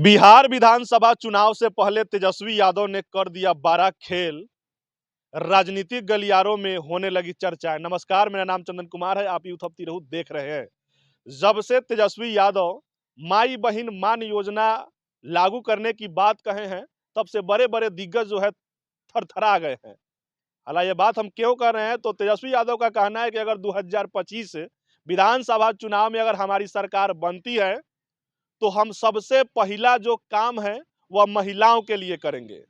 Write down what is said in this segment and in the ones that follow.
बिहार विधानसभा चुनाव से पहले तेजस्वी यादव ने कर दिया बड़ा खेल। राजनीतिक गलियारों में होने लगी चर्चाएं। नमस्कार, मेरा नाम चंदन कुमार है। आप यूथ ऑफ तिरहुत देख रहे हैं। जब से तेजस्वी यादव माई बहिन मान योजना लागू करने की बात कहे हैं, तब से बड़े बड़े दिग्गज जो है थरथरा गए हैं। हालांकि ये बात हम क्यों कर रहे हैं, तो तेजस्वी यादव का कहना है कि अगर 2025 विधानसभा चुनाव में अगर हमारी सरकार बनती है तो हम सबसे पहला जो काम है वह महिलाओं के लिए करेंगे।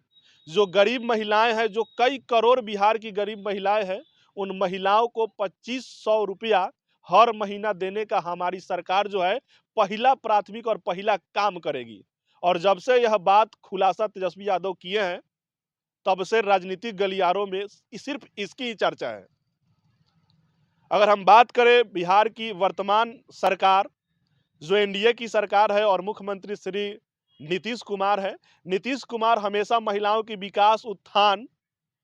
जो गरीब महिलाएं हैं, जो कई करोड़ बिहार की गरीब महिलाएं हैं, उन महिलाओं को 2500 रुपया हर महीना देने का हमारी सरकार जो है पहला प्राथमिक और पहला काम करेगी। और जब से यह बात खुलासा तेजस्वी यादव किए हैं, तब से राजनीतिक गलियारों में सिर्फ इसकी ही चर्चा है। अगर हम बात करें बिहार की वर्तमान सरकार, जो एनडीए की सरकार है और मुख्यमंत्री श्री नीतीश कुमार है। नीतीश कुमार हमेशा महिलाओं की विकास, उत्थान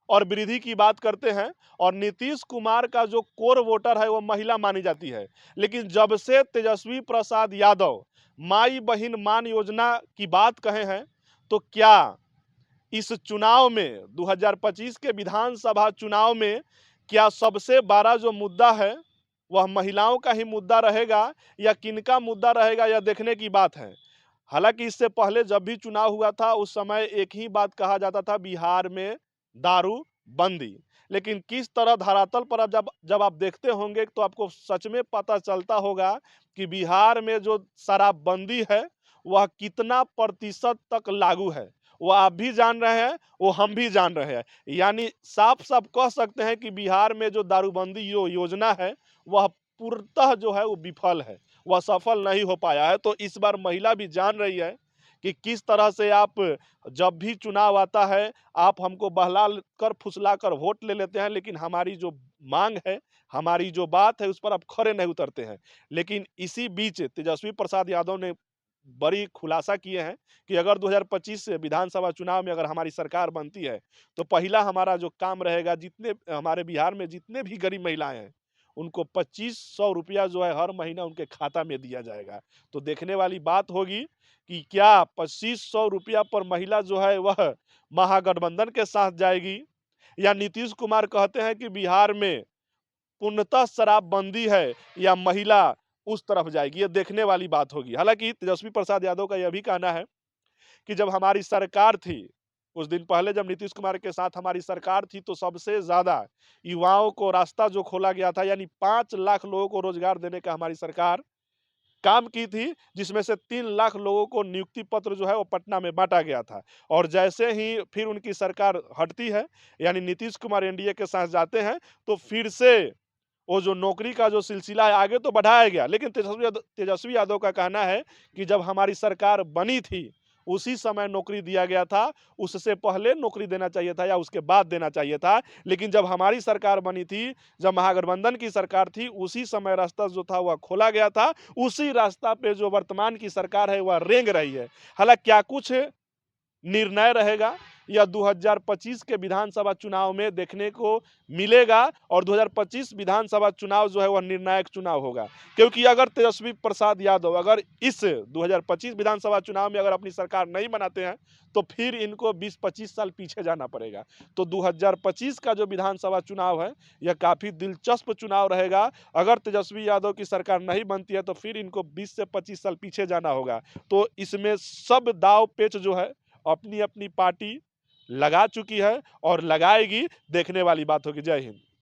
और वृद्धि की बात करते हैं, और नीतीश कुमार का जो कोर वोटर है वो महिला मानी जाती है। लेकिन जब से तेजस्वी प्रसाद यादव माई बहिन मान योजना की बात कहे हैं, तो क्या इस चुनाव में 2025 के विधानसभा चुनाव में क्या सबसे बड़ा जो मुद्दा है वह महिलाओं का ही मुद्दा रहेगा या किनका मुद्दा रहेगा, यह देखने की बात है। हालांकि इससे पहले जब भी चुनाव हुआ था, उस समय एक ही बात कहा जाता था, बिहार में दारू बंदी। लेकिन किस तरह धरातल पर अब जब जब आप देखते होंगे तो आपको सच में पता चलता होगा कि बिहार में जो शराबबंदी है वह कितना प्रतिशत तक लागू है। वो आप भी जान रहे हैं, वो हम भी जान रहे हैं। यानी साफ साफ कह सकते हैं कि बिहार में जो दारूबंदी जो योजना है वह पूर्णतः जो है वो विफल है, वह सफल नहीं हो पाया है। तो इस बार महिला भी जान रही है कि किस तरह से आप, जब भी चुनाव आता है, आप हमको बहला कर फुसला कर वोट ले लेते हैं, लेकिन हमारी जो मांग है, हमारी जो बात है, उस पर आप खरे नहीं उतरते हैं। लेकिन इसी बीच तेजस्वी प्रसाद यादव ने बड़ी खुलासा किए हैं कि अगर 2025 विधानसभा चुनाव में अगर हमारी सरकार बनती है, तो पहला हमारा जो काम रहेगा, जितने हमारे बिहार में जितने भी गरीब महिलाएं हैं उनको 2500 रुपया जो है हर महीना उनके खाता में दिया जाएगा। तो देखने वाली बात होगी कि क्या 2500 रुपया पर महिला जो है वह महागठबंधन के साथ जाएगी, या नीतीश कुमार कहते हैं कि बिहार में पूर्णतः शराबबंदी है, या महिला उस तरफ जाएगी। ये देखने वाली बात होगी। हालांकि तेजस्वी प्रसाद यादव का यह भी कहना है कि जब हमारी सरकार थी, कुछ दिन पहले जब नीतीश कुमार के साथ हमारी सरकार थी, तो सबसे ज्यादा युवाओं को रास्ता जो खोला गया था, यानी 5 लाख लोगों को रोजगार देने का हमारी सरकार काम की थी, जिसमें से 3 लाख लोगों को नियुक्ति पत्र जो है वो पटना में बांटा गया था। और जैसे ही फिर उनकी सरकार हटती है, यानी नीतीश कुमार एनडीए के साथ जाते हैं, तो फिर से वो जो नौकरी का जो सिलसिला है आगे तो बढ़ाया गया। लेकिन तेजस्वी यादव का कहना है कि जब हमारी सरकार बनी थी उसी समय नौकरी दिया गया था, उससे पहले नौकरी देना चाहिए था या उसके बाद देना चाहिए था। लेकिन जब हमारी सरकार बनी थी, जब महागठबंधन की सरकार थी, उसी समय रास्ता जो था वह खोला गया था। उसी रास्ता पे जो वर्तमान की सरकार है वह रेंग रही है। हालांकि क्या कुछ निर्णय रहेगा या 2025 के विधानसभा चुनाव में देखने को मिलेगा, और 2025 विधानसभा चुनाव जो है वह निर्णायक चुनाव होगा। क्योंकि अगर तेजस्वी प्रसाद यादव अगर इस 2025 विधानसभा चुनाव में अगर अपनी सरकार नहीं बनाते हैं, तो फिर इनको 20-25 साल पीछे जाना पड़ेगा। तो 2025 का जो विधानसभा चुनाव है यह काफी दिलचस्प चुनाव रहेगा। अगर तेजस्वी यादव की सरकार नहीं बनती है तो फिर इनको 20 से 25 साल पीछे जाना होगा। तो इसमें सब दाव पेच जो है अपनी अपनी पार्टी लगा चुकी है और लगाएगी। देखने वाली बात होगी। जय हिंद।